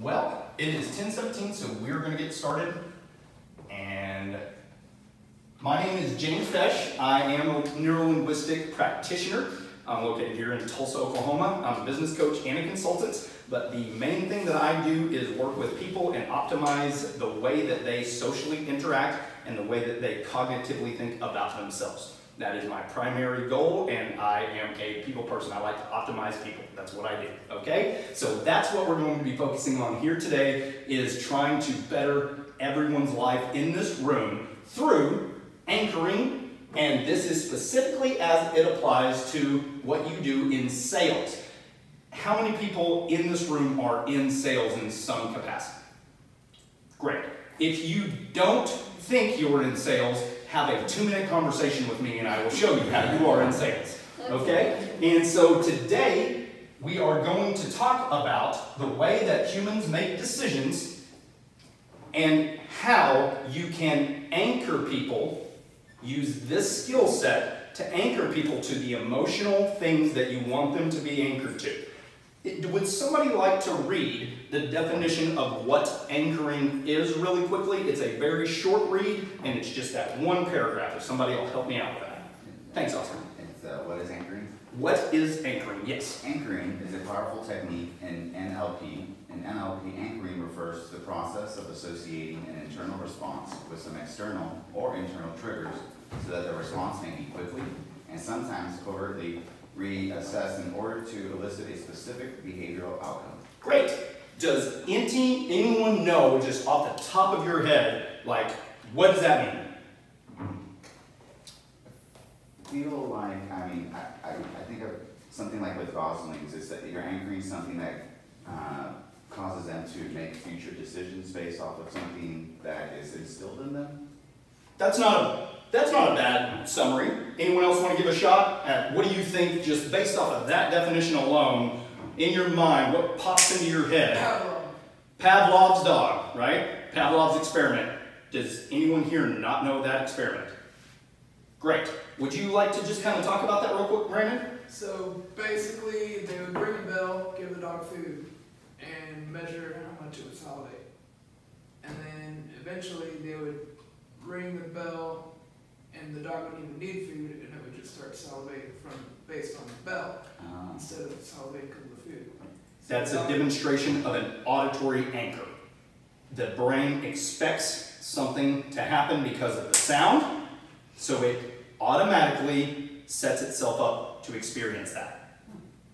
Well, it is 10:17, so we're going to get started. And my name is James Pesch. I am a neuro-linguistic practitioner. I'm located here in Tulsa, Oklahoma. I'm a business coach and a consultant, but the main thing that I do is work with people and optimize the way that they socially interact and the way that they cognitively think about themselves. That is my primary goal, and I am a people person. I like to optimize people. That's what I do, okay? So that's what we're going to be focusing on here today, is trying to better everyone's life in this room through anchoring, and this is specifically as it applies to what you do in sales. How many people in this room are in sales in some capacity? Great. If you don't think you're in sales, have a 2-minute conversation with me and I will show you how you are in sales, okay? And so today we are going to talk about the way that humans make decisions and how you can anchor people, use this skill set to anchor people to the emotional things that you want them to be anchored to. Would somebody like to read the definition of what anchoring is really quickly? It's a very short read, and it's just that one paragraph. If somebody will help me out with that. Thanks, Oscar. It's what is anchoring? What is anchoring? Yes. Anchoring is a powerful technique in NLP. In NLP, anchoring refers to the process of associating an internal response with some external or internal triggers so that the response may be quickly and sometimes covertly reassessed in order to elicit a specific behavioral outcome. Great. Does anyone know, just off the top of your head, like, what does that mean? I feel like, I think of something like with Goslings, is that you're anchoring something that causes them to make future decisions based off of something that is instilled in them. That's not a bad summary. Anyone else want to give a shot at what do you think, just based off of that definition alone, in your mind, what pops into your head? Pavlov's dog, right? Pavlov's experiment. Does anyone here not know that experiment? Great. Would you like to just kind of talk about that real quick, Brandon? So basically, they would ring a bell, give the dog food, and measure how much it would salivate. And then eventually they would ring the bell, and the dog wouldn't even need food, and it would just start salivating based on the bell instead of salivating because of the food. So that's a demonstration of an auditory anchor. The brain expects something to happen because of the sound, so it automatically sets itself up to experience that.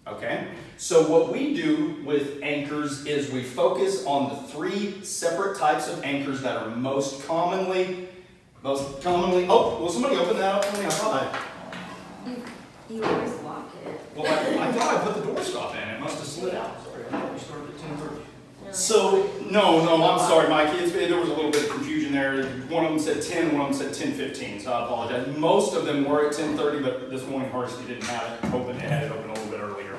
Okay? So what we do with anchors is we focus on the 3 separate types of anchors that are most commonly, oh, will somebody open that up for me? I thought You always lock it. Well, I thought I put the door stop in. It must have slid out. Sorry, I thought we started at 10:30. So, no, I'm sorry, Mike. There was a little bit of confusion there. One of them said 10, one of them said 10:15, so I apologize. Most of them were at 10:30, but this morning Harsky didn't have it open. It had it open a little bit earlier.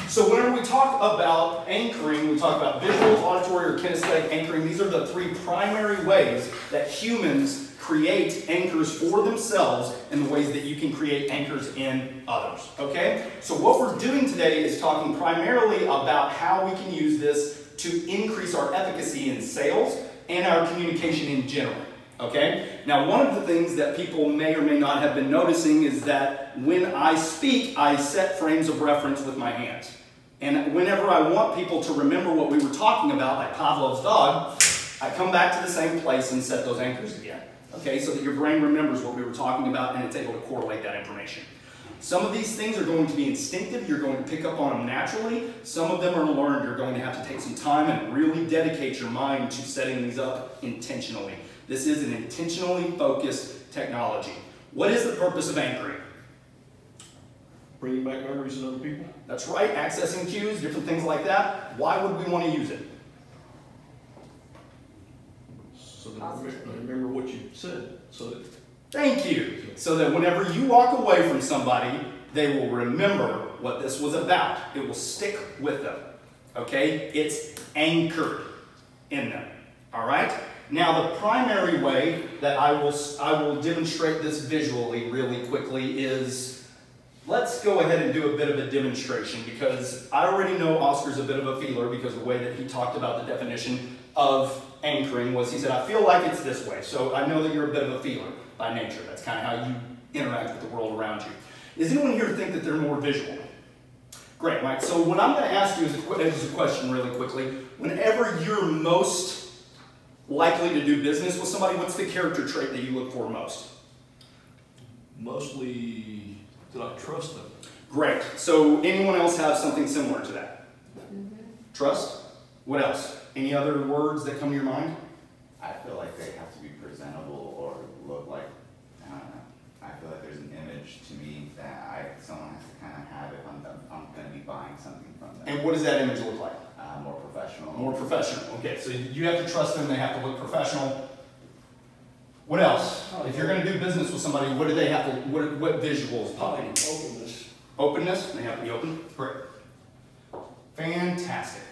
So whenever we talk about anchoring, we talk about visual, auditory, or kinesthetic anchoring. These are the 3 primary ways that humans create anchors for themselves and the ways that you can create anchors in others, okay? So what we're doing today is talking primarily about how we can use this to increase our efficacy in sales and our communication in general, okay? Now, one of the things that people may or may not have been noticing is that when I speak, I set frames of reference with my hands. And whenever I want people to remember what we were talking about, like Pavlov's dog, I come back to the same place and set those anchors again. Okay, so that your brain remembers what we were talking about and it's able to correlate that information. Some of these things are going to be instinctive. You're going to pick up on them naturally. Some of them are learned. You're going to have to take some time and really dedicate your mind to setting these up intentionally. This is an intentionally focused technology. What is the purpose of anchoring? Bringing back memories of other people. That's right, accessing cues, different things like that. Why would we want to use it? So that I remember what you said. Thank you. So that whenever you walk away from somebody, they will remember what this was about. It will stick with them. Okay? It's anchored in them. All right? Now, the primary way that I will demonstrate this visually really quickly is let's go ahead and do a bit of a demonstration, because I already know Oscar's a bit of a feeler because of the way that he talked about the definition of anchoring was, he said, I feel like it's this way. So I know that you're a bit of a feeler by nature. That's kind of how you interact with the world around you. Does anyone here think that they're more visual? Great, Mike. So what I'm going to ask you is a question really quickly. Whenever you're most likely to do business with somebody, what's the character trait that you look for most? Mostly that I trust them. Great. So anyone else have something similar to that? Trust? What else? Any other words that come to your mind? I feel like they have to be presentable or look like, I don't know. I feel like there's an image to me that someone has to kind of have if I'm going to be buying something from them. And what does that image look like? More professional. More professional. Okay, so you have to trust them. They have to look professional. What else? If you're going to do business with somebody, what do they have to? What visuals pop in? Openness. Openness. They have to be open. Great. Fantastic.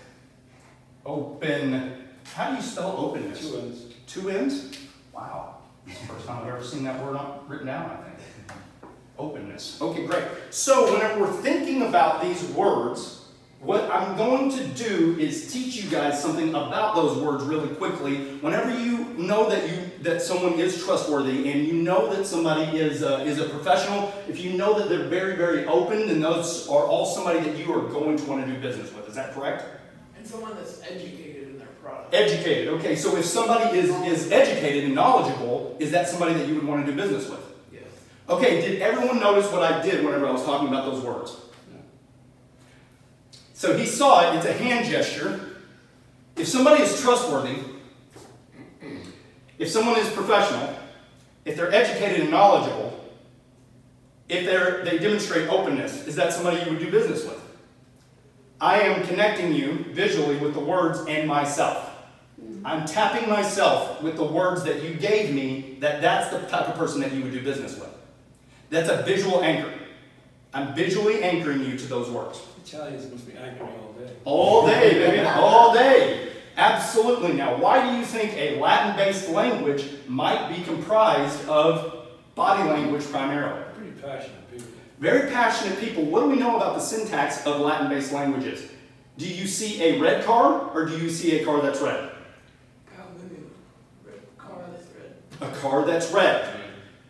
Open. How do you spell openness? 2 N's. 2 N's? Wow. It's the first time I've ever seen that word written down, I think. Openness. Okay, great. So whenever we're thinking about these words, what I'm going to do is teach you guys something about those words really quickly. Whenever you know that someone is trustworthy and you know that somebody is a professional, if you know that they're very, very open, then those are all somebody that you are going to want to do business with. Is that correct? And someone that's educated in their product. Educated. Okay, so if somebody is educated and knowledgeable, is that somebody that you would want to do business with? Yes. Okay, did everyone notice what I did whenever I was talking about those words? So he saw it, it's a hand gesture. If somebody is trustworthy, if someone is professional, if they're educated and knowledgeable, if they demonstrate openness, is that somebody you would do business with? I am connecting you visually with the words and myself. I'm tapping myself with the words that you gave me, that's the type of person that you would do business with. That's a visual anchor. I'm visually anchoring you to those words. Italians must be anchoring all day. All day, baby, all day. Absolutely. Now, why do you think a Latin-based language might be comprised of body language primarily? Pretty passionate people. Very passionate people. What do we know about the syntax of Latin-based languages? Do you see a red car or do you see a car that's red? Car that's red. A car that's red.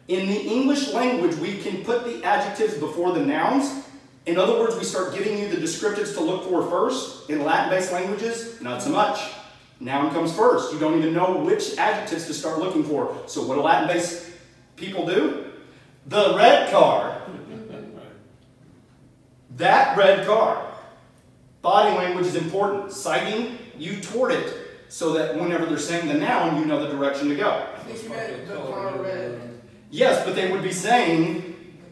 In the English language, we can put the adjectives before the nouns. In other words, we start giving you the descriptives to look for first. In Latin-based languages, not so much. Noun comes first. You don't even know which adjectives to start looking for. So what do Latin-based people do? The red car. That red car. Body language is important. Citing you toward it so that whenever they're saying the noun, you know the direction to go. I think you meant the car red. Yes, but they would be saying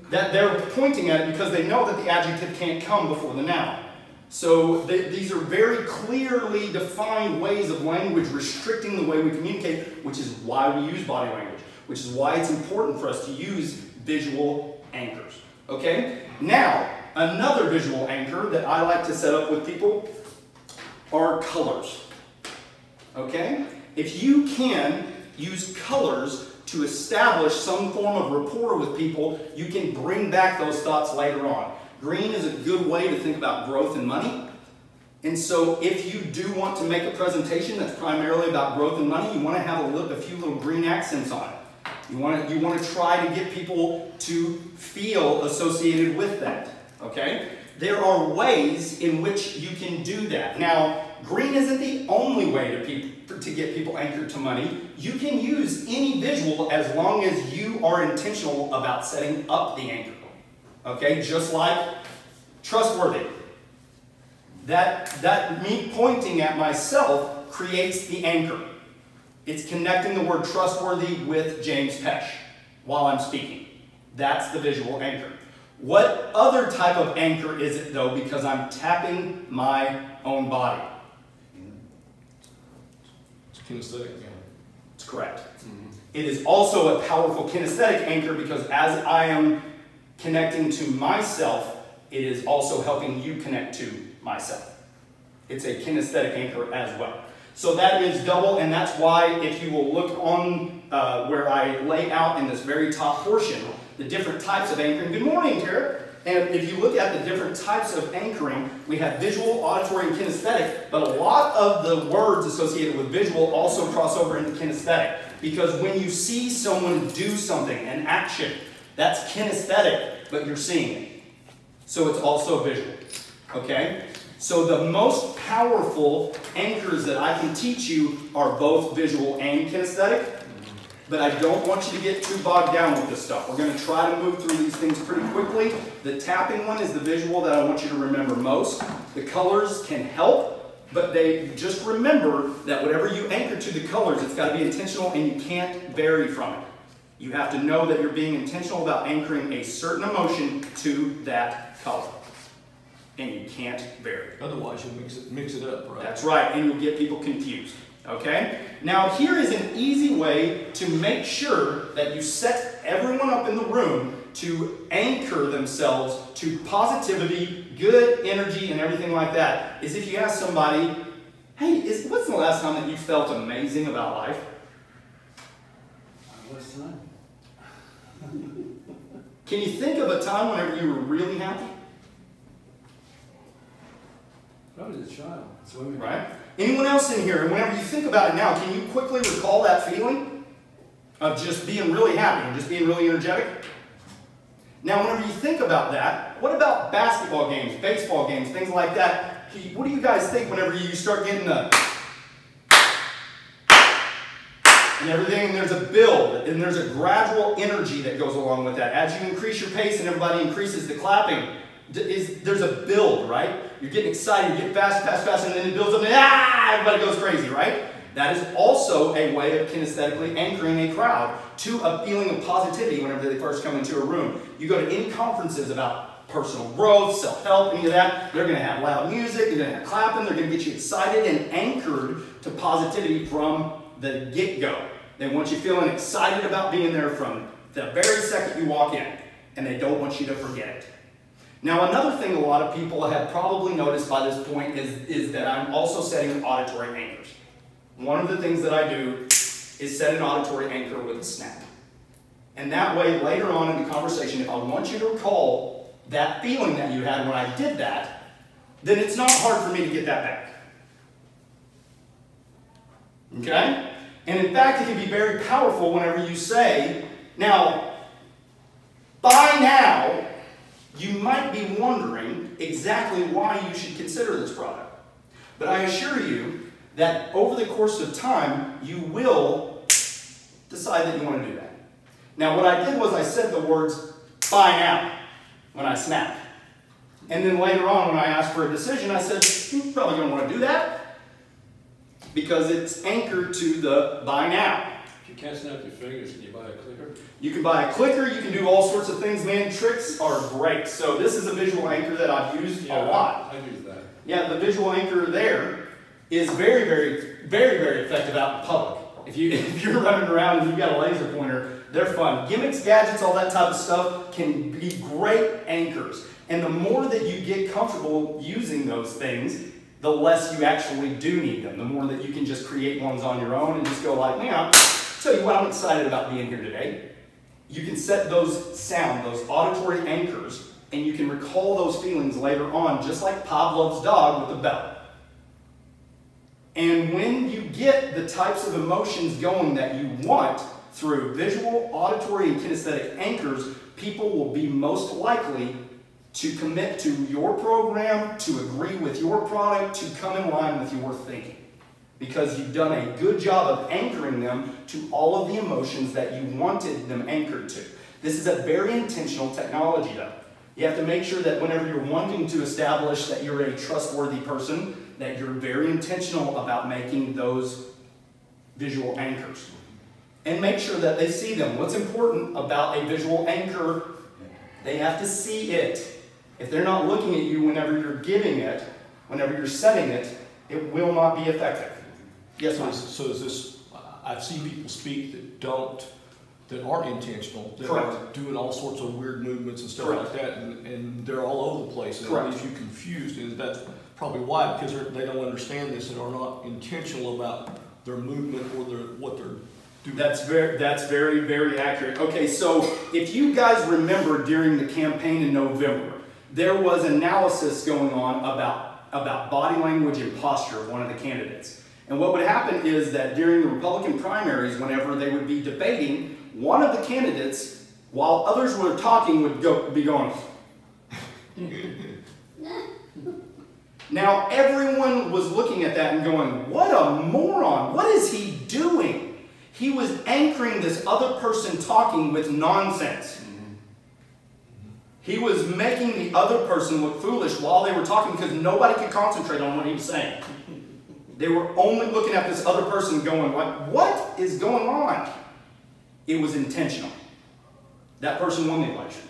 that they're pointing at it because they know that the adjective can't come before the noun. So these are very clearly defined ways of language restricting the way we communicate, which is why we use body language, which is why it's important for us to use visual anchors. Okay? Now, another visual anchor that I like to set up with people are colors. Okay? If you can use colors to establish some form of rapport with people, you can bring back those thoughts later on. Green is a good way to think about growth and money. And so if you do want to make a presentation that's primarily about growth and money, you want to have a few little green accents on it. You want to try to get people to feel associated with that. Okay? There are ways in which you can do that. Now, green isn't the only way to get people anchored to money. You can use any visual as long as you are intentional about setting up the anchor. Okay, just like trustworthy. That me pointing at myself creates the anchor. It's connecting the word trustworthy with James Pesch while I'm speaking. That's the visual anchor. What other type of anchor is it though, because I'm tapping my own body? Kinesthetic. It's correct. It is also a powerful kinesthetic anchor because as I am connecting to myself, it is also helping you connect to myself. It's a kinesthetic anchor as well. So that is double, and that's why if you will look on where I lay out in this very top portion, the different types of anchoring. Good morning, Tara. And if you look at the different types of anchoring, we have visual, auditory, and kinesthetic, but a lot of the words associated with visual also cross over into kinesthetic. Because when you see someone do something, an action, that's kinesthetic, but you're seeing it. So it's also visual, okay? So the most powerful anchors that I can teach you are both visual and kinesthetic. But I don't want you to get too bogged down with this stuff. We're going to try to move through these things pretty quickly. The tapping one is the visual that I want you to remember most. The colors can help, but just remember that whatever you anchor to the colors, it's got to be intentional and you can't vary from it. You have to know that you're being intentional about anchoring a certain emotion to that color. And you can't vary. Otherwise you'll mix it up, right? That's right, and you'll get people confused. Okay? Now here is an easy way to make sure that you set everyone up in the room to anchor themselves to positivity, good energy, and everything like that, is if you ask somebody, hey, what's the last time that you felt amazing about life? What's time? Can you think of a time whenever you were really happy? Probably as a child. Swimming. Right? Anyone else in here, and whenever you think about it now, can you quickly recall that feeling of just being really happy and just being really energetic? Now, whenever you think about that, what about basketball games, baseball games, things like that? What do you guys think whenever you start getting the and everything, and there's a build, and there's a gradual energy that goes along with that. As you increase your pace and everybody increases the clapping, there's a build, right? You're getting excited, you get fast, and then it builds up, and everybody goes crazy, right? That is also a way of kinesthetically anchoring a crowd to a feeling of positivity whenever they first come into a room. You go to any conferences about personal growth, self-help, any of that, they're going to have loud music, they're going to have clapping, they're going to get you excited and anchored to positivity from the get-go. They want you feeling excited about being there from the very second you walk in, and they don't want you to forget it. Now, another thing a lot of people have probably noticed by this point is that I'm also setting auditory anchors. One of the things that I do is set an auditory anchor with a snap. And that way, later on in the conversation, if I want you to recall that feeling that you had when I did that, then it's not hard for me to get that back. Okay? And in fact, it can be very powerful whenever you say, now, by now, you might be wondering exactly why you should consider this product. But I assure you that over the course of time, you will decide that you want to do that. Now, what I did was I said the words, by now, when I snapped. And then later on, when I asked for a decision, I said, you're probably going to want to do that because it's anchored to the by now. If you can't snap your fingers, can you buy a clicker? You can buy a clicker, you can do all sorts of things, man. Tricks are great. So this is a visual anchor that I've used a lot. I've used that. Yeah, the visual anchor there is very, very, very, very effective out in public. If you're running around and you've got a laser pointer, they're fun. Gimmicks, gadgets, all that type of stuff can be great anchors. And the more that you get comfortable using those things, the less you actually do need them. The more that you can just create ones on your own and just go like, man, tell you what, I'm excited about being here today. You can set those those auditory anchors, and you can recall those feelings later on, just like Pavlov's dog with the bell. And when you get the types of emotions going that you want through visual, auditory, and kinesthetic anchors, people will be most likely to commit to your program, to agree with your product, to come in line with your thinking. Because you've done a good job of anchoring them to all of the emotions that you wanted them anchored to. This is a very intentional technology though. You have to make sure that whenever you're wanting to establish that you're a trustworthy person, that you're very intentional about making those visual anchors. And make sure that they see them. What's important about a visual anchor, they have to see it. If they're not looking at you whenever you're giving it, whenever you're setting it, it will not be effective. Yes, Mike? So is this, I've seen people speak that aren't intentional, that Correct. are doing all sorts of weird movements and stuff Correct. like that, and they're all over the place, and it Correct. leaves you confused, and that's probably why, because they don't understand this and are not intentional about their movement or what they're That's very, very accurate. Okay, so if you guys remember during the campaign in November, there was analysis going on about body language and posture of one of the candidates. And what would happen is that during the Republican primaries, whenever they would be debating, one of the candidates, while others were talking, would be going. Now, everyone was looking at that and going, what a moron, what is he doing? He was anchoring this other person talking with nonsense. He was making the other person look foolish while they were talking because nobody could concentrate on what he was saying. They were only looking at this other person going, what is going on? It was intentional. That person won the election.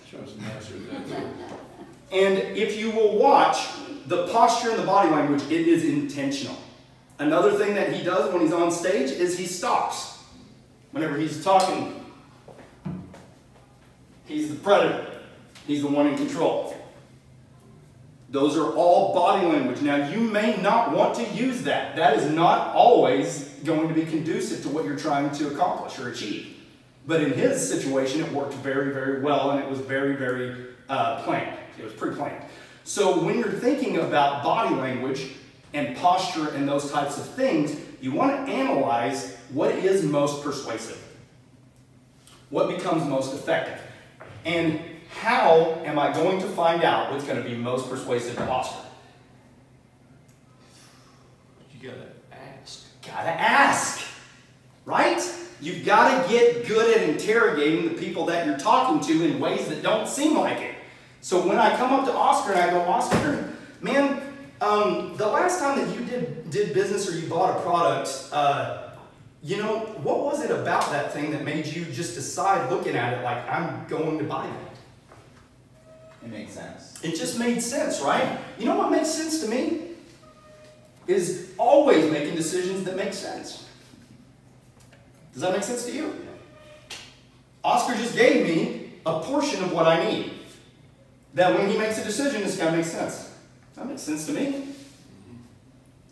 And if you will watch the posture and the body language, it is intentional. Another thing that he does when he's on stage is he stops. Whenever he's talking, he's the predator. He's the one in control. Those are all body language. Now, you may not want to use that. That is not always going to be conducive to what you're trying to accomplish or achieve. But in his situation, it worked very, very well, and it was very, very planned. It was pre-planned. So when you're thinking about body language and posture and those types of things, you want to analyze what is most persuasive, what becomes most effective, and how am I going to find out what's going to be most persuasive to Oscar? You gotta ask. Gotta ask, right? You've got to get good at interrogating the people that you're talking to in ways that don't seem like it. So when I come up to Oscar and I go, Oscar, man, the last time that you did business or you bought a product, you know, what was it about that thing that made you just decide looking at it like, I'm going to buy that? It makes sense. It just made sense, right? You know what makes sense to me? Is always making decisions that make sense. Does that make sense to you? Oscar just gave me a portion of what I need. That when he makes a decision, it's got to make sense. That makes sense to me.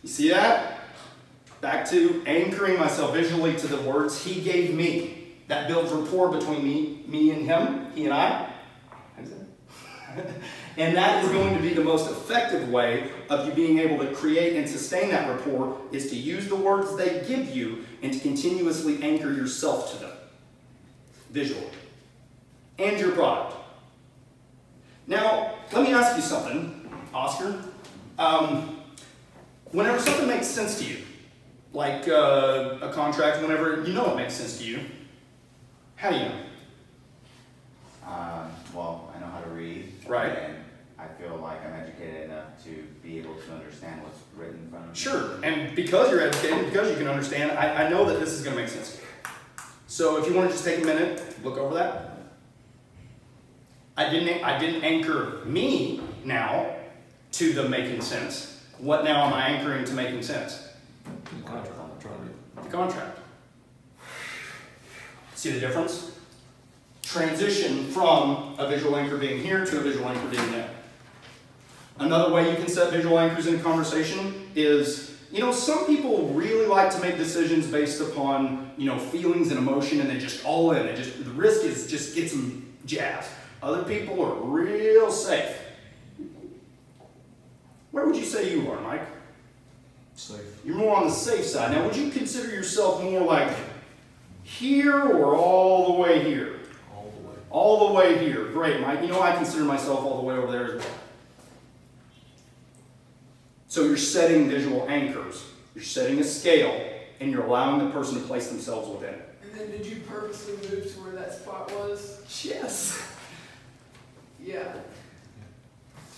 You see that? Back to anchoring myself visually to the words he gave me. That builds rapport between me and him, he and I. And that is going to be the most effective way of you being able to create and sustain that rapport is to use the words they give you and to continuously anchor yourself to them visually and your product. Now, let me ask you something, Oscar. Whenever something makes sense to you, like a contract, whenever you know it makes sense to you, how do you know? Well, I know how to read. Right. And I feel like I'm educated enough to be able to understand what's written in front of me. Sure, and because you're educated, because you can understand, I know that this is going to make sense to you. So if you want to just take a minute, look over that. I didn't anchor me now to the making sense. What now am I anchoring to making sense? The contract. See the difference? Transition from a visual anchor being here to a visual anchor being there. Another way you can set visual anchors in a conversation is, you know, some people really like to make decisions based upon, you know, feelings and emotion, and they just all in. The risk is just get some jazz. Other people are real safe. Where would you say you are, Mike? Safe. You're more on the safe side. Now, would you consider yourself more like here or all the way here? All the way. All the way here. Great, Mike. You know, I consider myself all the way over there as well. So you're setting visual anchors. You're setting a scale, and you're allowing the person to place themselves within it. And then did you purposely move to where that spot was? Yes. Yeah.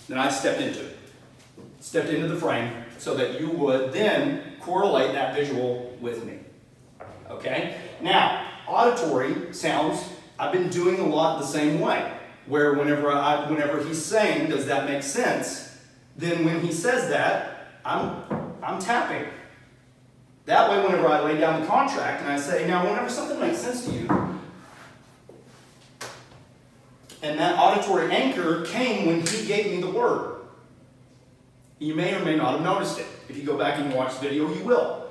Then I stepped into it. Stepped into the frame so that you would then correlate that visual with me. Okay? Now, auditory sounds, I've been doing a lot the same way. Where whenever he's saying, does that make sense? Then when he says that, I'm tapping. That way, whenever I lay down the contract and I say, now whenever something makes sense to you, and that auditory anchor came when he gave me the word. You may or may not have noticed it. If you go back and you watch the video, you will.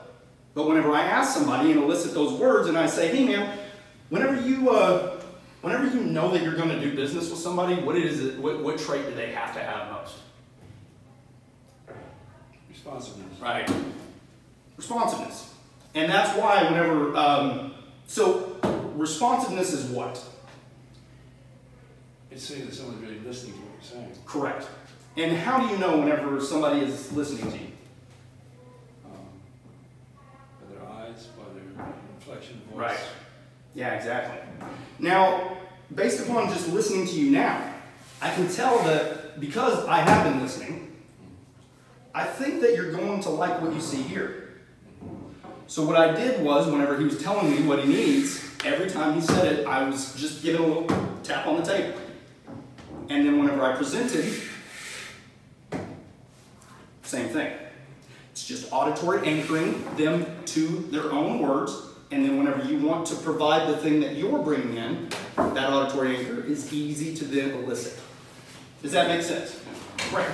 But whenever I ask somebody and elicit those words and I say, hey man, whenever you know that you're going to do business with somebody, what trait do they have to have most? Responsiveness. Right. Responsiveness. And that's why whenever, so responsiveness is what? It's saying that someone's really listening to what you're saying. Correct. And how do you know whenever somebody is listening to you? By their eyes, by their inflection of voice. Right. Yeah, exactly. Now, based upon just listening to you now, I can tell that because I have been listening, I think that you're going to like what you see here. So what I did was, whenever he was telling me what he needs, every time he said it, I was just giving a little tap on the table. And then whenever I presented, same thing. It's just auditory anchoring them to their own words, and then whenever you want to provide the thing that you're bringing in, that auditory anchor is easy to then elicit. Does that make sense? Right.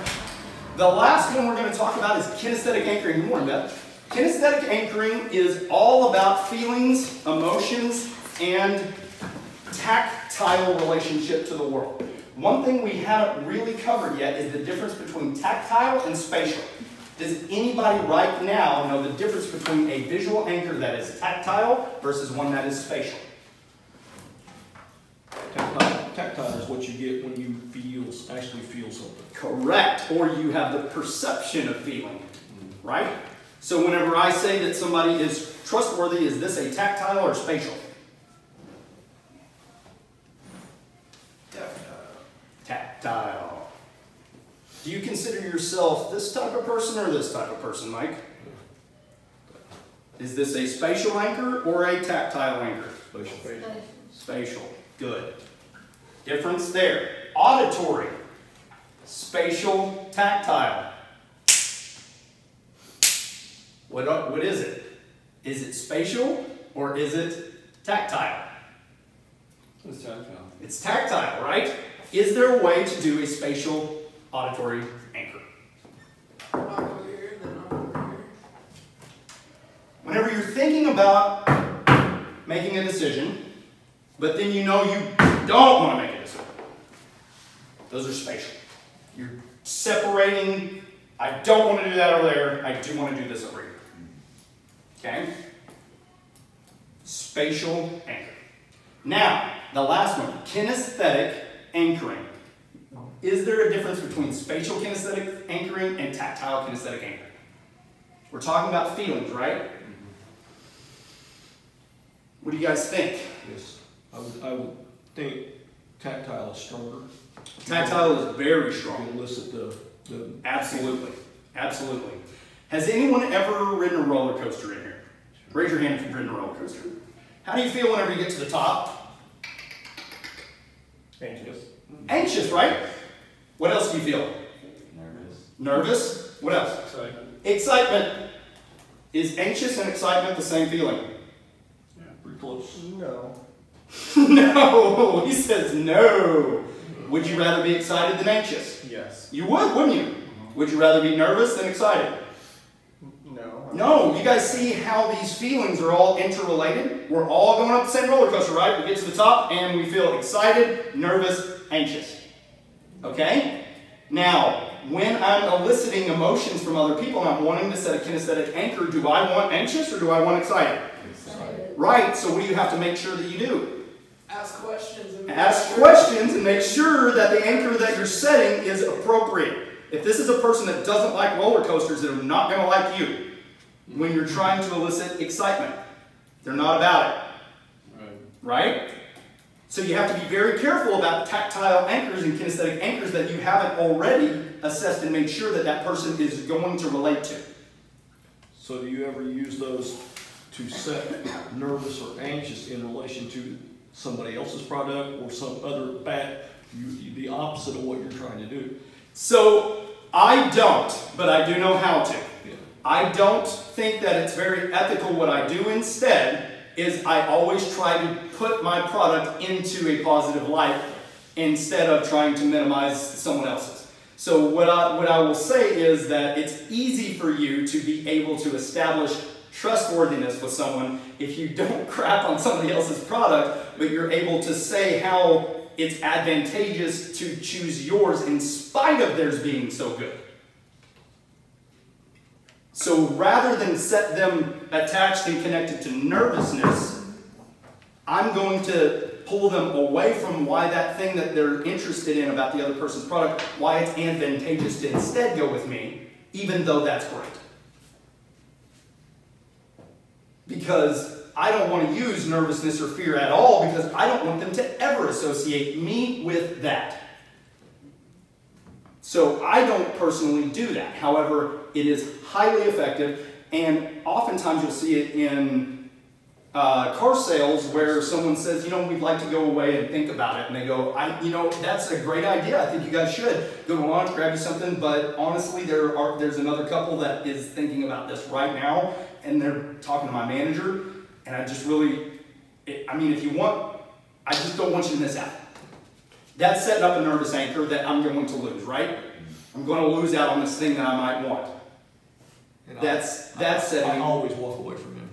The last one we're going to talk about is kinesthetic anchoring. Good morning, Beth. Kinesthetic anchoring is all about feelings, emotions, and tactile relationship to the world. One thing we haven't really covered yet is the difference between tactile and spatial. Does anybody right now know the difference between a visual anchor that is tactile versus one that is spatial? Tactile is what you get when you actually feel something. Correct. Or you have the perception of feeling, right? So whenever I say that somebody is trustworthy, is this a tactile or spatial? Tactile. Do you consider yourself this type of person or this type of person, Mike? Is this a spatial anchor or a tactile anchor? Spatial. Spatial. Good. Difference there. Auditory. Spatial, tactile. What is it? Is it spatial or is it tactile? It's tactile. It's tactile, right? Is there a way to do a spatial auditory anchor? Knock over here, then knock over here. Whenever you're thinking about making a decision, but then you know you don't want to make a decision, those are spatial. You're separating, I don't want to do that over there, I do want to do this over here. Okay? Spatial anchor. Now, the last one, kinesthetic anchoring. Is there a difference between spatial kinesthetic anchoring and tactile kinesthetic anchoring? We're talking about feelings, right? What do you guys think? Yes. I would think tactile is stronger. Tactile is very strong. You elicit the Absolutely. Absolutely. Has anyone ever ridden a roller coaster in here? Raise your hand if you've ridden a roller coaster. How do you feel whenever you get to the top? anxious. Anxious, right? What else do you feel? Nervous. Nervous. What else? Excitement. Excitement. Is anxious and excitement the same feeling? Yeah, pretty close. No. No. He says no. Would you rather be excited than anxious? Yes. You would, wouldn't you? Would you rather be nervous than excited? No. No. You guys see how these feelings are all interrelated? We're all going up the same roller coaster, right? We get to the top and we feel excited, nervous, anxious. Okay? Now, when I'm eliciting emotions from other people and I'm wanting to set a kinesthetic anchor, do I want anxious or do I want excited? Excited. Right. So what do you have to make sure that you do? Ask questions. And Ask questions and make sure that the anchor that you're setting is appropriate. If this is a person that doesn't like roller coasters, they're not going to like you when you're trying to elicit excitement. They're not about it. Right? So you have to be very careful about tactile anchors and kinesthetic anchors that you haven't already assessed and made sure that that person is going to relate to. So do you ever use those to set nervous or anxious in relation to somebody else's product or some other the opposite of what you're trying to do? So I don't, but I do know how to. Yeah. I don't think that it's very ethical. What I do instead is I always try to put my product into a positive light instead of trying to minimize someone else's. So what I will say is that it's easy for you to be able to establish trustworthiness with someone if you don't crap on somebody else's product, but you're able to say how it's advantageous to choose yours in spite of theirs being so good. So rather than set them attached and connected to nervousness, I'm going to pull them away from why that thing that they're interested in about the other person's product, why it's advantageous to instead go with me, even though that's great. Because I don't want to use nervousness or fear at all, because I don't want them to ever associate me with that. So I don't personally do that. However, it is highly effective, and oftentimes you'll see it in car sales where someone says, you know, we'd like to go away and think about it. And they go, you know, that's a great idea. I think you guys should go to lunch, grab you something. But honestly, there's another couple that is thinking about this right now, and they're talking to my manager. And I just really, I mean, if you want, I just don't want you to miss out. That's setting up a nervous anchor that I'm going to lose, right? I'm going to lose out on this thing that I might want. And that's setting. I always walk away from him.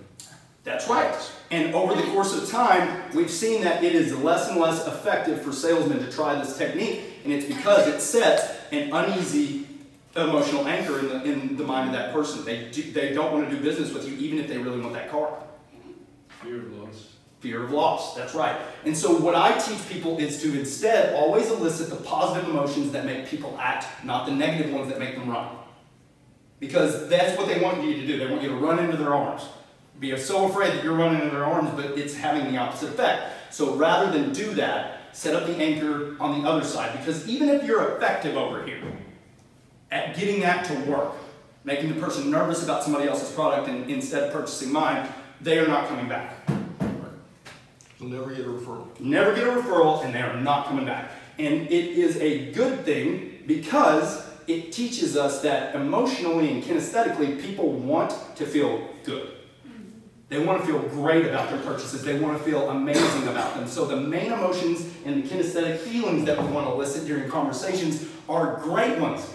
That's right. And over the course of time, we've seen that it is less and less effective for salesmen to try this technique, and it's because it sets an uneasy emotional anchor in the mind of that person. They don't want to do business with you, even if they really want that car. Fear of loss. Fear of loss, that's right. And so what I teach people is to instead always elicit the positive emotions that make people act, not the negative ones that make them run. Because that's what they want you to do. They want you to run into their arms. Be so afraid that you're running into their arms, but it's having the opposite effect. So rather than do that, set up the anchor on the other side. Because even if you're effective over here at getting that to work, making the person nervous about somebody else's product and instead of purchasing mine, they are not coming back. You'll never get a referral. Never get a referral, and they are not coming back. And it is a good thing because it teaches us that emotionally and kinesthetically, people want to feel good. They want to feel great about their purchases. They want to feel amazing about them. So the main emotions and the kinesthetic feelings that we want to elicit during conversations are great ones.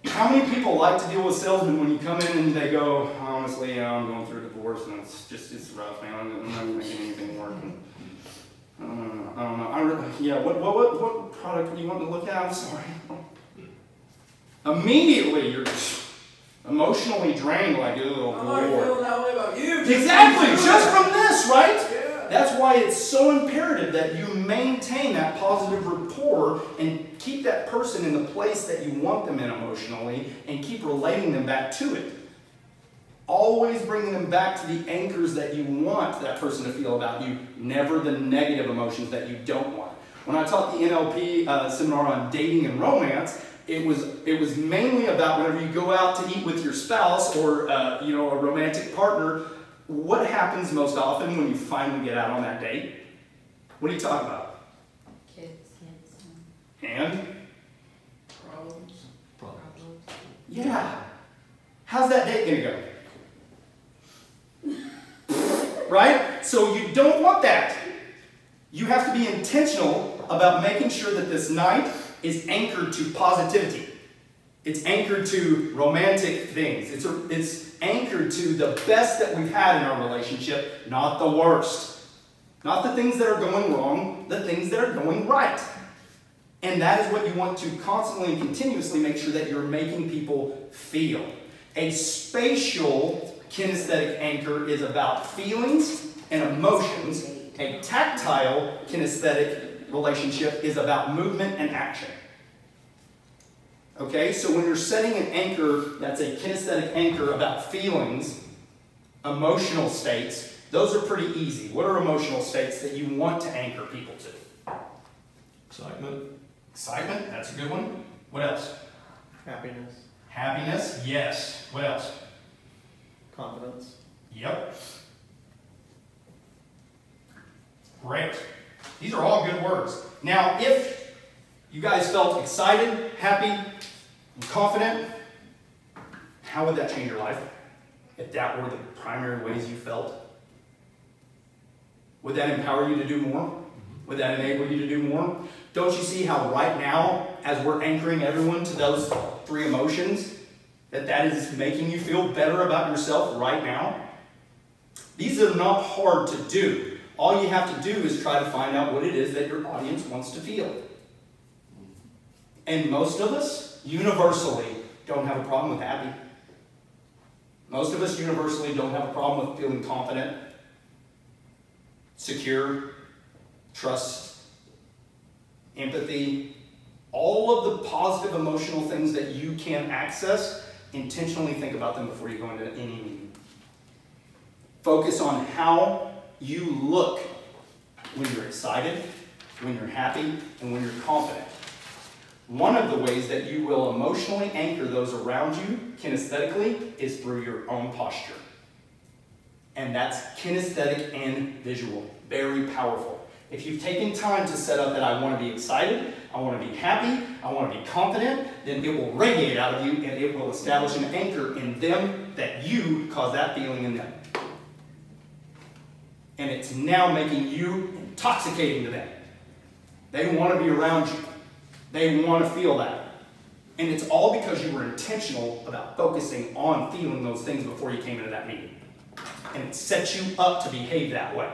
How many people like to deal with salesmen when you come in and they go, honestly, I'm going through a divorce and it's rough, man. I'm not making anything work. I don't know. What product do you want to look at? I'm sorry. Immediately you're emotionally drained, like, oh, I'm already feeling that way about you. Exactly, just from this, right? Yeah. That's why it's so imperative that you maintain that positive rapport and keep that person in the place that you want them in emotionally and keep relating them back to it. Always bringing them back to the anchors that you want that person to feel about you, never the negative emotions that you don't want. When I taught the NLP seminar on dating and romance, it was mainly about whenever you go out to eat with your spouse or a romantic partner, what happens most often when you finally get out on that date? What do you talk about? Kids. And? Problems. Yeah. How's that date gonna go? Right? So you don't want that. You have to be intentional about making sure that this night is anchored to positivity. It's anchored to romantic things. It's anchored to the best that we've had in our relationship, not the worst. Not the things that are going wrong, the things that are going right. And that is what you want to constantly and continuously make sure that you're making people feel. A spatial kinesthetic anchor is about feelings and emotions. A tactile kinesthetic relationship is about movement and action. Okay, so when you're setting an anchor that's a kinesthetic anchor about feelings, emotional states, those are pretty easy. What are emotional states that you want to anchor people to? Excitement. Excitement, that's a good one. What else? Happiness, Happiness, yes. What else? confidence. Yep. Great. These are all good words. Now, if you guys felt excited, happy, and confident, how would that change your life? If that were the primary ways you felt? Would that empower you to do more? Would that enable you to do more? Don't you see how right now, as we're anchoring everyone to those three emotions, that is making you feel better about yourself right now? These are not hard to do. All you have to do is try to find out what it is that your audience wants to feel. And most of us, universally, don't have a problem with happy. Most of us universally don't have a problem with feeling confident, secure, trust, empathy, all of the positive emotional things that you can access. Intentionally think about them before you go into any meeting. Focus on how you look when you're excited, when you're happy, and when you're confident. One of the ways that you will emotionally anchor those around you kinesthetically is through your own posture. And that's kinesthetic and visual. Very powerful. If you've taken time to set up that I want to be excited, I want to be happy, I want to be confident, then it will radiate out of you and it will establish an anchor in them that you cause that feeling in them. And it's now making you intoxicating to them. They want to be around you. They want to feel that. And it's all because you were intentional about focusing on feeling those things before you came into that meeting. And it sets you up to behave that way.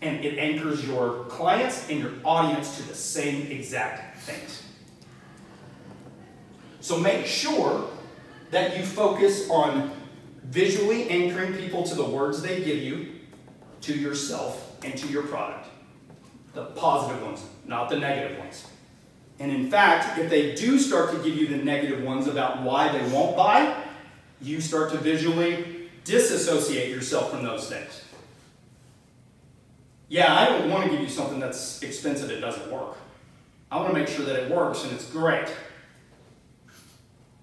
And it anchors your clients and your audience to the same exact things. So make sure that you focus on visually anchoring people to the words they give you, to yourself, and to your product. The positive ones, not the negative ones. And in fact, if they do start to give you the negative ones about why they won't buy, you start to visually disassociate yourself from those things. Yeah, I don't want to give you something that's expensive that doesn't work. I want to make sure that it works and it's great.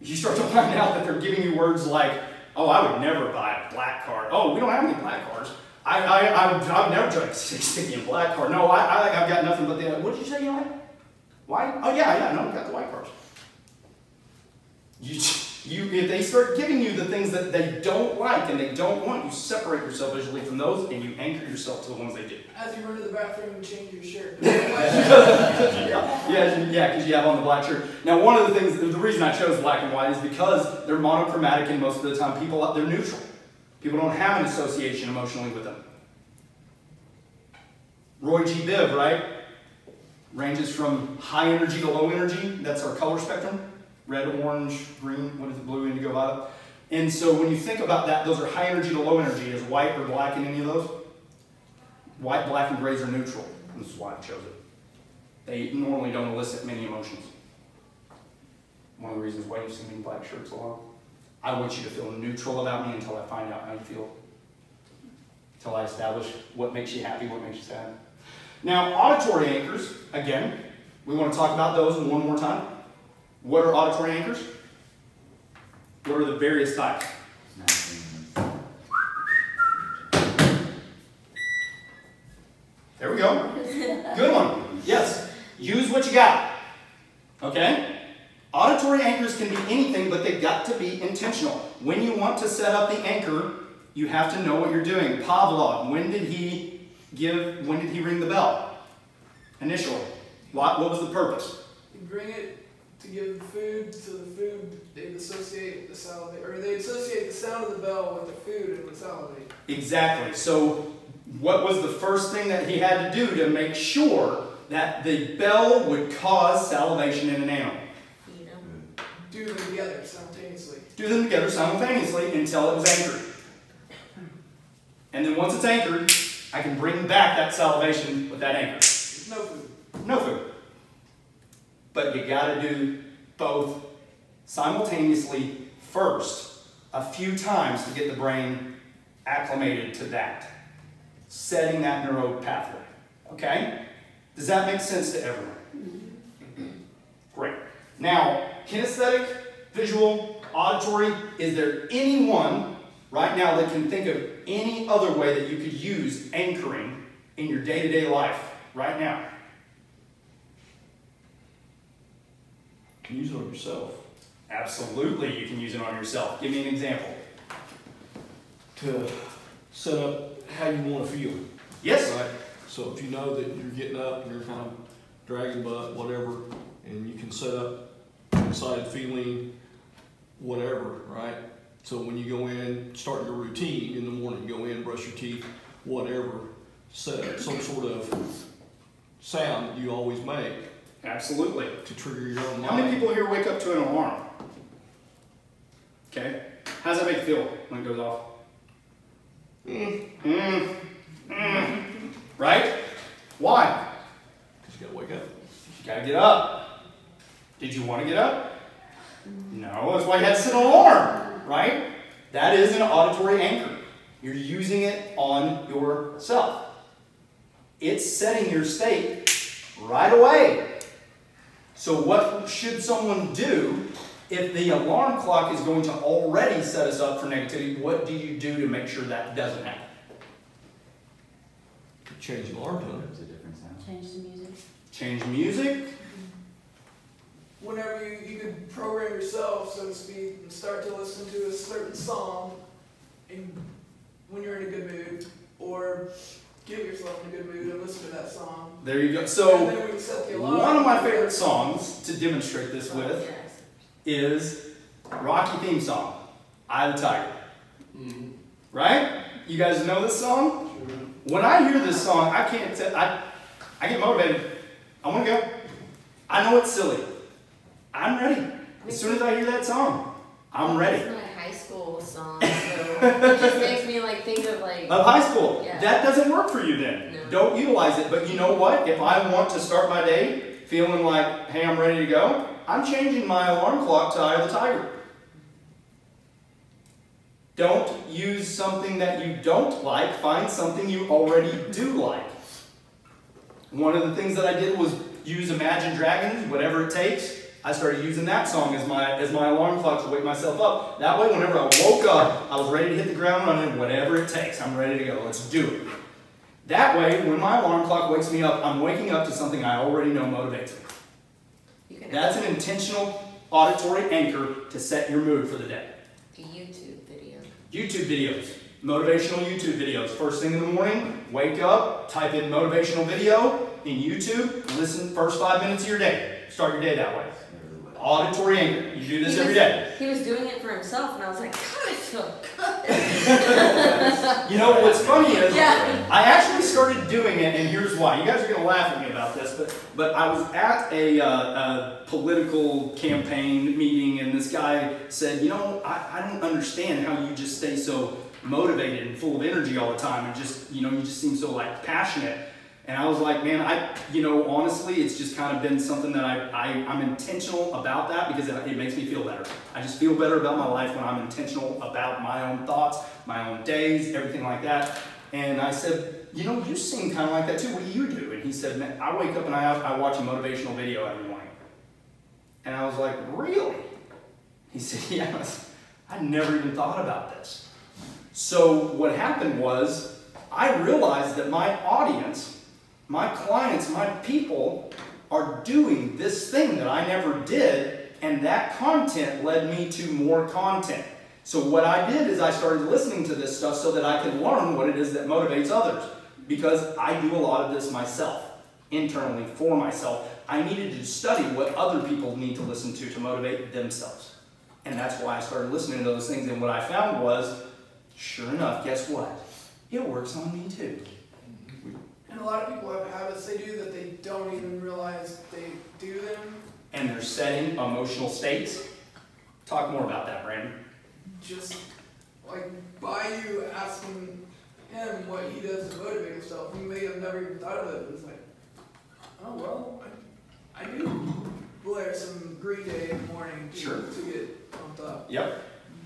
You start to find out that they're giving you words like, oh, I would never buy a black card. Oh, we don't have any black cards. I've never tried a sticky and black card. No, I've got nothing but the, what did you say you like? White? Oh, yeah, no, I've got the white cards. If they start giving you the things that they don't like and they don't want, you separate yourself visually from those and you anchor yourself to the ones they do. As you run to the bathroom and change your shirt. Yeah, because you have on the black shirt. Now, one of the things, the reason I chose black and white is because they're monochromatic and most of the time they're neutral. People don't have an association emotionally with them. Roy G. Biv, right? Ranges from high energy to low energy. That's our color spectrum. Red, orange, green, what is it, blue, indigo, violet. And so when you think about that, those are high energy to low energy. Is white or black in any of those? White, black, and grays are neutral. This is why I chose it. They normally don't elicit many emotions. One of the reasons why you see me in black shirts a lot. I want you to feel neutral about me until I find out how you feel. Until I establish what makes you happy, what makes you sad. Now, auditory anchors, again, we want to talk about those one more time. What are auditory anchors? What are the various types? There we go. Good one. Yes. Use what you got. Okay? Auditory anchors can be anything, but they've got to be intentional. When you want to set up the anchor, you have to know what you're doing. Pavlov, when did he ring the bell? Initially. What was the purpose? You bring it to give the food, so the food, they'd associate the salivate, or they associate the sound of the bell with the food and with salivate. Exactly. So what was the first thing that he had to do to make sure that the bell would cause salivation in an animal? Do them together simultaneously. Do them together simultaneously until it was anchored. And then once it's anchored, I can bring back that salivation with that anchor. No food. No food. But you gotta do both simultaneously first, a few times to get the brain acclimated to that. Setting that neuro pathway. Okay? Does that make sense to everyone? Great. Now, kinesthetic, visual, auditory, is there anyone right now that can think of any other way that you could use anchoring in your day-to-day life right now? You can use it on yourself. Absolutely, you can use it on yourself. Give me an example. To set up how you want to feel. Yes. Right? So if you know that you're getting up and you're kind of dragging butt, whatever, and you can set up excited feeling, whatever, right? So when you go in, start your routine in the morning, go in, brush your teeth, whatever, set some sort of sound that you always make Absolutely. to trigger your own mind. How many people here wake up to an alarm? Okay. How does that make you feel when it goes off? Right? Why? Because you gotta wake up. You gotta get up. Did you want to get up? No, that's why you had to set an alarm, right? That is an auditory anchor. You're using it on yourself. It's setting your state right away. So what should someone do if the alarm clock is going to already set us up for negativity? What do you do to make sure that doesn't happen? Change the alarm tone. There's a different sound. Change the music. Change music. Whenever you could program yourself, so to speak, and start to listen to a certain song when you're in a good mood, or give yourself in a good mood and listen to that song. There you go. So And then when you set the alarm, one of my favorite songs to demonstrate this with Yes. is Rocky theme song, Eye of the Tiger. Mm-hmm. Right? You guys know this song? When I hear this song, I get motivated. I want to go. I know it's silly. I'm ready. As soon as I hear that song, I'm ready. It's my high school song, so it just makes me like think of like. Of high school. Yeah. That doesn't work for you then. No. Don't utilize it. But you know what? If I want to start my day feeling like, hey, I'm ready to go, I'm changing my alarm clock to Eye of the Tiger. Don't use something that you don't like. Find something you already do like. One of the things that I did was use Imagine Dragons, Whatever It Takes. I started using that song as my alarm clock to wake myself up. That way, whenever I woke up, I was ready to hit the ground running. Whatever it takes, I'm ready to go. Let's do it. That way, when my alarm clock wakes me up, I'm waking up to something I already know motivates me. You can That's an intentional auditory anchor to set your mood for the day. a YouTube video. YouTube videos, motivational YouTube videos. First thing in the morning, wake up, type in motivational video in YouTube, listen first 5 minutes of your day. Start your day that way. Auditory anchor. You do this every day. He was doing it for himself, and I was like, God, I feel good. You know what's funny is, Yeah. I actually started doing it, and here's why. You guys are going to laugh at me about this, but I was at a political campaign meeting, and this guy said, you know, I don't understand how you just stay so motivated and full of energy all the time, and just, you know, you just seem so like passionate. And I was like, man, honestly, it's just kind of been something that I'm intentional about that because it makes me feel better. I just feel better about my life when I'm intentional about my own thoughts, my own days, everything like that. And I said, you know, you seem kind of like that too. What do you do? And he said, man, I wake up and I watch a motivational video every morning. And I was like, really? He said, yes. I never even thought about this. So what happened was I realized that my audience, my clients, my people are doing this thing that I never did, and that content led me to more content. So what I did is I started listening to this stuff so that I could learn what it is that motivates others. Because I do a lot of this myself, internally, for myself. I needed to study what other people need to listen to motivate themselves. And that's why I started listening to those things. And what I found was, sure enough, guess what? It works on me too. And a lot of people have habits they do that they don't even realize they do them. And they're setting emotional states. Talk more about that, Brandon. Just like by you asking him what he does to motivate himself, he may have never even thought of it. But it's like, oh well, I do blare some Green Day in the morning to get pumped up. Yep.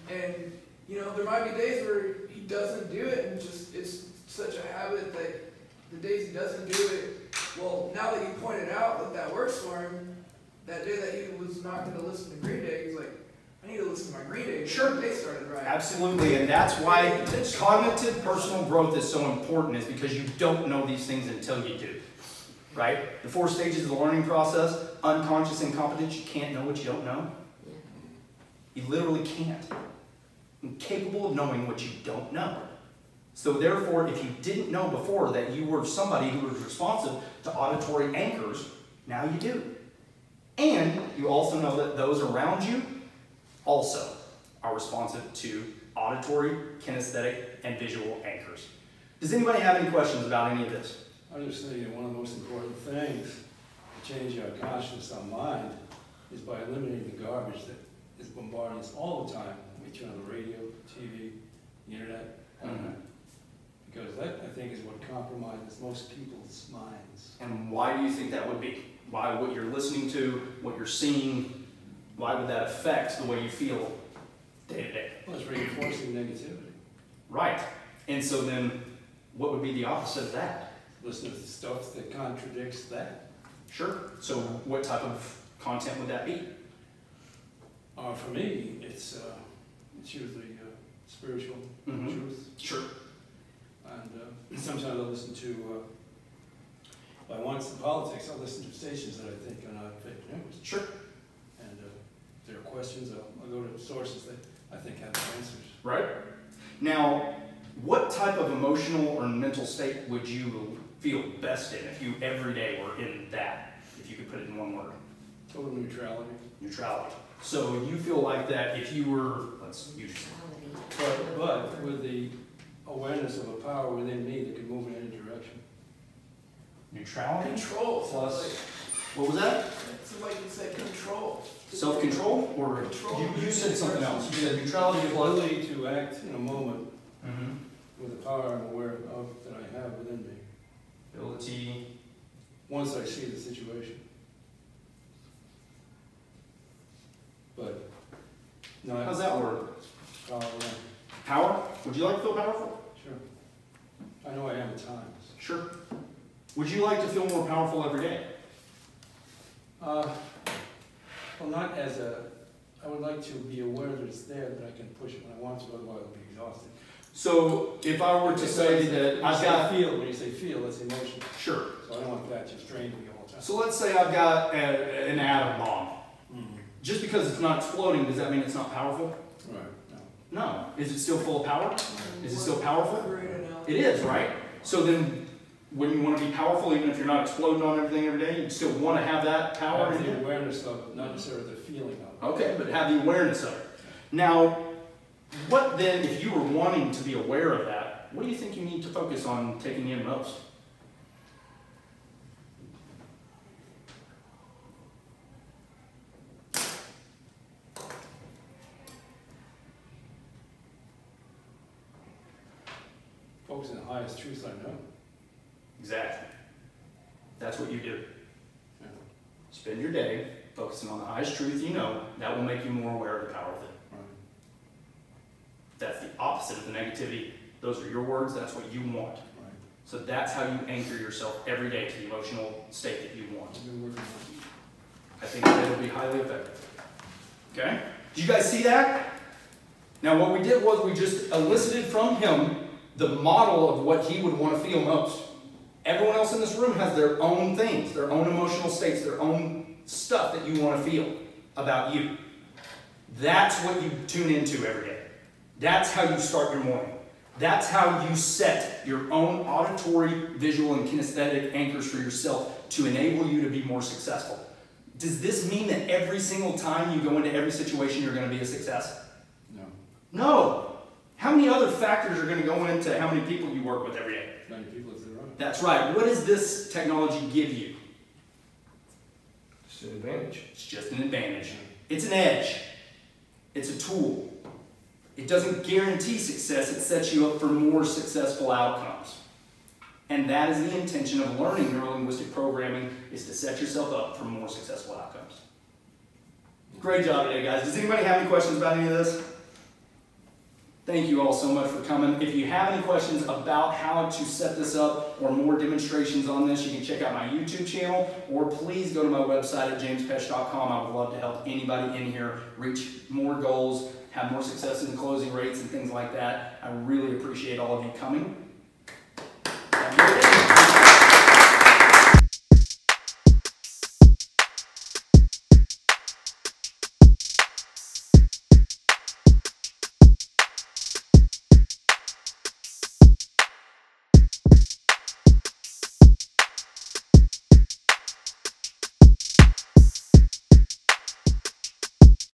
And you know, there might be days where he doesn't do it, and just it's such a habit that the days he doesn't do it, well, now that you pointed out that that works for him, that day that he was not going to listen to Green Day, he's like, I need to listen to my Green Day. Sure. They started right. Absolutely, and that's why cognitive personal growth is so important, is because you don't know these things until you do. Right? The 4 stages of the learning process, unconscious incompetence, you can't know what you don't know. You literally can't. You're incapable of knowing what you don't know. So therefore, if you didn't know before that you were somebody who was responsive to auditory anchors, now you do. And you also know that those around you also are responsive to auditory, kinesthetic, and visual anchors. Does anybody have any questions about any of this? I was just thinking one of the most important things to change our consciousness, our mind, is by eliminating the garbage that is bombarding us all the time. We turn on the radio, TV, the internet, because that, I think, is what compromises most people's minds. And why do you think that would be? Why what you're listening to, what you're seeing, why would that affect the way you feel day to day? Well, it's reinforcing negativity. Right. And so then what would be the opposite of that? Listen to stuff that contradicts that. Sure. So what type of content would that be? For me, it's usually spiritual truth. Sure. And sometimes I listen to, if I want some politics, I'll listen to stations that I think are not fake news. Sure. And if there are questions, I'll go to sources that I think have the answers. Right. Now, what type of emotional or mental state would you feel best in if you every day were in that, if you could put it in one word? Total neutrality. Neutrality. So you feel like that if you were, let's use But with the awareness of a power within me that can move in any direction. neutrality Control. plus, what was that? It's like you said, control. Self-control? Or Control. you said something else. You said neutrality The plus. ability to act in a moment with the power I'm aware of that I have within me. Ability. Once I see the situation. But no, How's that work? Power, yeah. Power? Would you like to feel powerful? Sure. I know I am at times. Sure. Would you like to feel more powerful every day? Well, not as a. I would like to be aware that it's there, that I can push it when I want to, otherwise I'll be exhausted. So if I were to say that I've got, feel, when you say feel, that's emotion. sure. So I don't want that to strain me all the time. So let's say I've got an atom bomb. Just because it's not exploding, does that mean it's not powerful? Right. No. No. Is it still full of power? Is it still powerful? Great analogy. It is, right? So then, wouldn't you want to be powerful even if you're not exploding on everything every day? You'd still want to have that power Have in the you? awareness of it, not necessarily the feeling of it. Okay, but have the awareness of it. Now, what then, if you were wanting to be aware of that, what do you think you need to focus on taking in most? Focus on the highest truth I know. Exactly. That's what you do. Yeah. Spend your day focusing on the highest truth you know. That will make you more aware of the power of it. Right. That's the opposite of the negativity. Those are your words. That's what you want. Right. So that's how you anchor yourself every day to the emotional state that you want. I've been working on it. I think that it'll be highly effective. Okay? Did you guys see that? Now what we did was we just elicited from him the model of what he would want to feel most. Everyone else in this room has their own things, their own emotional states, their own stuff that you want to feel about you. That's what you tune into every day. That's how you start your morning. That's how you set your own auditory, visual, and kinesthetic anchors for yourself to enable you to be more successful. Does this mean that every single time you go into every situation you're going to be a success? No. No. How many other factors are going to go into how many people you work with every day? Many people as they're right. That's right. What does this technology give you? It's an advantage. It's just an advantage. It's an edge. It's a tool. It doesn't guarantee success. It sets you up for more successful outcomes. And that is the intention of learning neuro-linguistic programming, is to set yourself up for more successful outcomes. Great job today, guys. Does anybody have any questions about any of this? Thank you all so much for coming. If you have any questions about how to set this up or more demonstrations on this, you can check out my YouTube channel, or please go to my website at jamespesch.com. I would love to help anybody in here reach more goals, have more successes in closing rates and things like that. I really appreciate all of you coming. Have a great day.